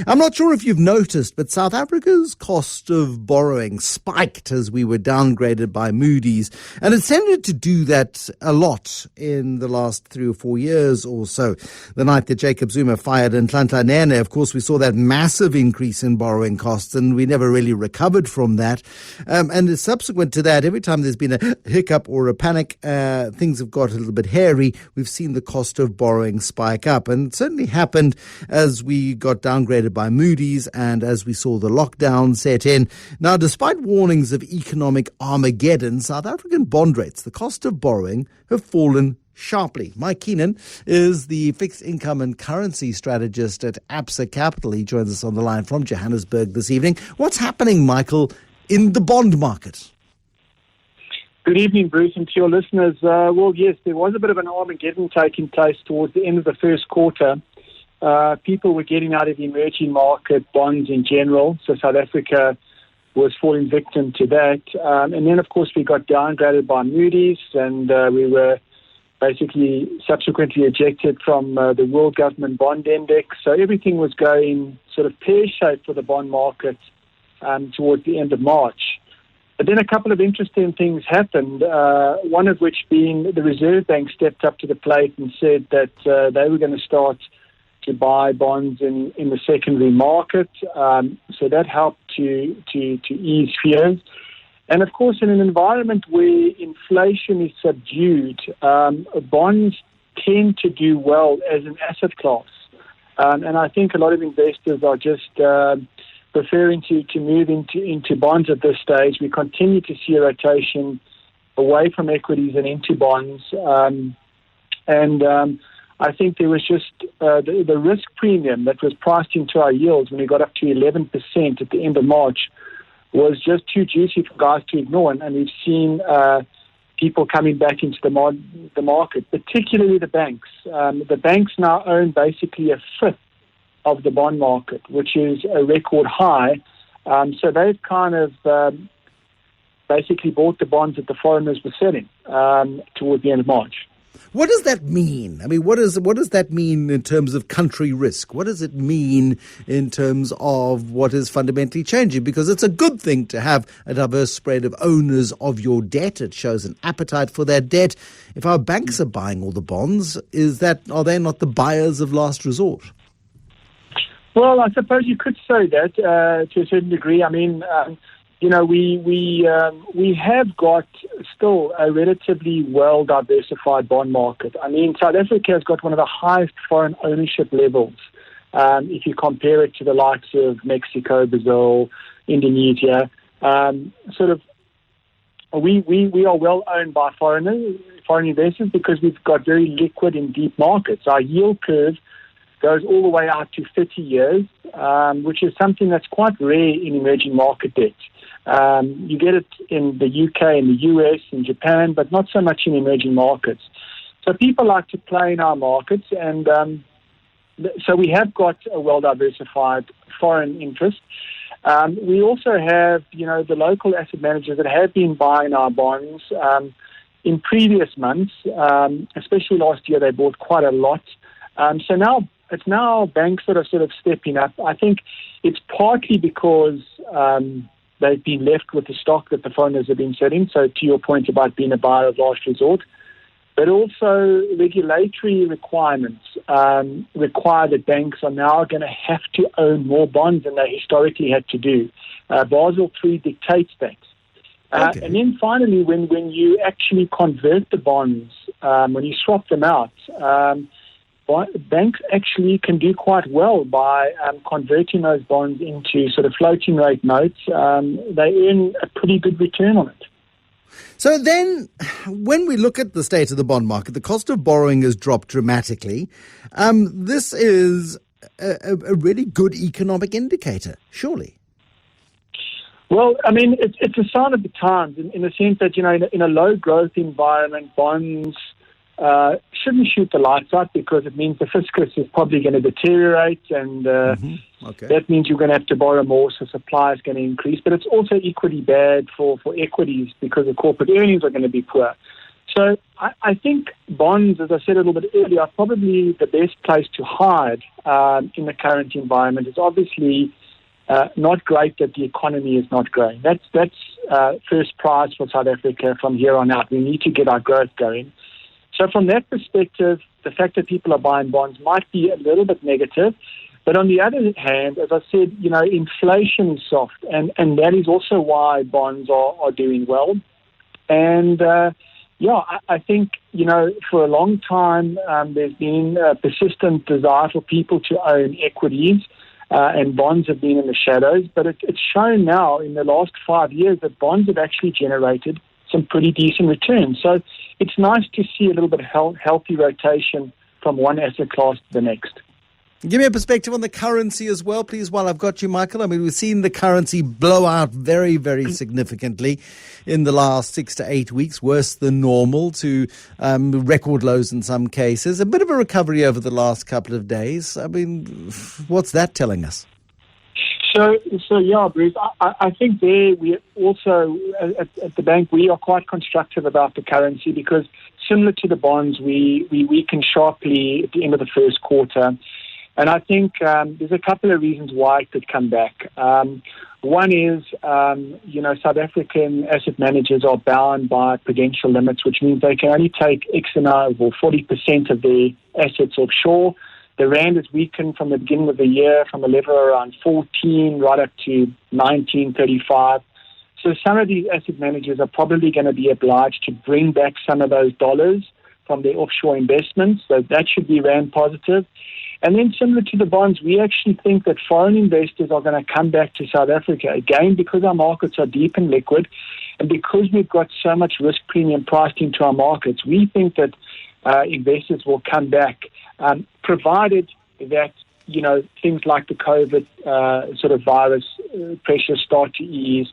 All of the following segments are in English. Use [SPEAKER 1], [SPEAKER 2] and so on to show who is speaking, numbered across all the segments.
[SPEAKER 1] I'm not sure if you've noticed, but South Africa's cost of borrowing spiked as we were downgraded by Moody's. And it's tended to do that a lot in the last 3 or 4 years or so. The night that Jacob Zuma fired Nhlanhla Nene, of course, we saw that massive increase in borrowing costs, and we never really recovered from that. And subsequent to that, every time there's been a hiccup or a panic, things have got a little bit hairy. We've seen the cost of borrowing spike up, and it certainly happened as we got downgraded by Moody's and as we saw the lockdown set in. Now, despite warnings of economic Armageddon, South African bond rates, the cost of borrowing, have fallen sharply. Mike Keenan is the fixed income and currency strategist at Absa Capital. He joins us on the line from Johannesburg this evening. What's happening, Michael, in the bond market?
[SPEAKER 2] Good evening, Bruce, and to your listeners. Well, yes, there was a bit of an Armageddon taking place towards the end of the first quarter. People were getting out of the emerging market bonds in general, so South Africa was falling victim to that. And then, of course, we got downgraded by Moody's, and we were basically subsequently ejected from the World Government Bond Index. So everything was going sort of pear-shaped for the bond market towards the end of March. But then a couple of interesting things happened, one of which being the Reserve Bank stepped up to the plate and said that they were going to start to buy bonds in the secondary market. So that helped to ease fears. And of course, in an environment where inflation is subdued, bonds tend to do well as an asset class. And I think a lot of investors are just preferring to move into bonds at this stage. We continue to see a rotation away from equities and into bonds. I think there was just the risk premium that was priced into our yields when we got up to 11% at the end of March was just too juicy for guys to ignore. And we've seen people coming back into the market, particularly the banks. The banks now own basically a fifth of the bond market, which is a record high. So they've kind of basically bought the bonds that the foreigners were selling towards the end of March.
[SPEAKER 1] What does that mean? I mean, what does that mean in terms of country risk? What does it mean in terms of what is fundamentally changing? Because it's a good thing to have a diverse spread of owners of your debt. It shows an appetite for that debt. If our banks are buying all the bonds, are they not the buyers of last resort?
[SPEAKER 2] Well, I suppose you could say that to a certain degree. I mean, we have got still a relatively well-diversified bond market. I mean, South Africa has got one of the highest foreign ownership levels if you compare it to the likes of Mexico, Brazil, Indonesia. We are well owned by foreign investors because we've got very liquid and deep markets. Our yield curve goes all the way out to 30 years, which is something that's quite rare in emerging market debt. You get it in the UK, in the US, in Japan, but not so much in emerging markets. So people like to play in our markets, and so we have got a well-diversified foreign interest. We also have, the local asset managers that have been buying our bonds in previous months, especially last year, they bought quite a lot. So now it's now banks that are sort of stepping up. I think it's partly because they've been left with the stock that the foreigners have been selling. So to your point about being a buyer of last resort, but also regulatory requirements require that banks are now going to have to own more bonds than they historically had to do. Basel III dictates that.
[SPEAKER 1] Okay.
[SPEAKER 2] And then finally, when you actually convert the bonds, when you swap them out, banks actually can do quite well by converting those bonds into sort of floating rate notes. They earn a pretty good return on it.
[SPEAKER 1] So then, when we look at the state of the bond market, the cost of borrowing has dropped dramatically. This is a really good economic indicator, surely.
[SPEAKER 2] Well, I mean, it's a sign of the times in the sense that, in a low growth environment, bonds shouldn't shoot the lights out because it means the fiscus is probably going to deteriorate, and that means you're going to have to borrow more, so supply is going to increase. But it's also equally bad for equities because the corporate earnings are going to be poor. So I think bonds, as I said a little bit earlier, are probably the best place to hide in the current environment. It's obviously not great that the economy is not growing. That's first prize for South Africa from here on out. We need to get our growth going. So from that perspective, the fact that people are buying bonds might be a little bit negative. But on the other hand, as I said, inflation is soft, and that is also why bonds are doing well. And I think, for a long time, there's been a persistent desire for people to own equities, and bonds have been in the shadows. But it's shown now in the last 5 years that bonds have actually generated some pretty decent returns. So it's nice to see a little bit of healthy rotation from one asset class to the next.
[SPEAKER 1] Give me a perspective on the currency as well, please, while I've got you, Michael. I mean, we've seen the currency blow out very, very significantly in the last 6 to 8 weeks, worse than normal, to record lows in some cases. A bit of a recovery over the last couple of days. I mean, what's that telling us?
[SPEAKER 2] So yeah, Bruce, I think there we also, at the bank, we are quite constructive about the currency because similar to the bonds, we weakened sharply at the end of the first quarter. And I think there's a couple of reasons why it could come back. One is, South African asset managers are bound by prudential limits, which means they can only take X amount or 40% of their assets offshore. The rand has weakened from the beginning of the year from a level around 14 right up to 19.35. So some of these asset managers are probably going to be obliged to bring back some of those dollars from their offshore investments. So that should be rand positive. And then similar to the bonds, we actually think that foreign investors are going to come back to South Africa, again, because our markets are deep and liquid, and because we've got so much risk premium priced into our markets, we think that investors will come back, provided that, things like the COVID sort of virus pressures start to ease,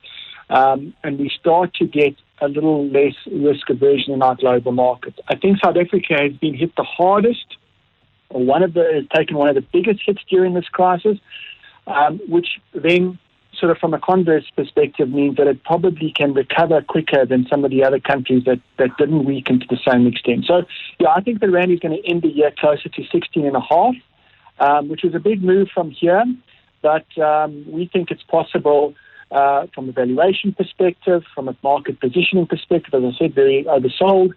[SPEAKER 2] and we start to get a little less risk aversion in our global markets. I think South Africa has been hit the hardest, has taken one of the biggest hits during this crisis, which then sort of from a converse perspective means that it probably can recover quicker than some of the other countries that didn't weaken to the same extent. So, I think the rand is going to end the year closer to 16.5, which is a big move from here, but we think it's possible from a valuation perspective, from a market positioning perspective, as I said, very oversold.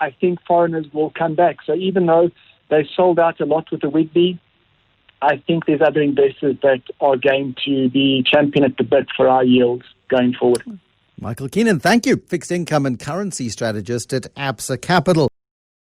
[SPEAKER 2] I think foreigners will come back. So even though they sold out a lot with the Whitby, I think there's other investors that are going to be champion at the bit for our yields going forward.
[SPEAKER 1] Michael Keenan, thank you. Fixed income and currency strategist at Absa Capital.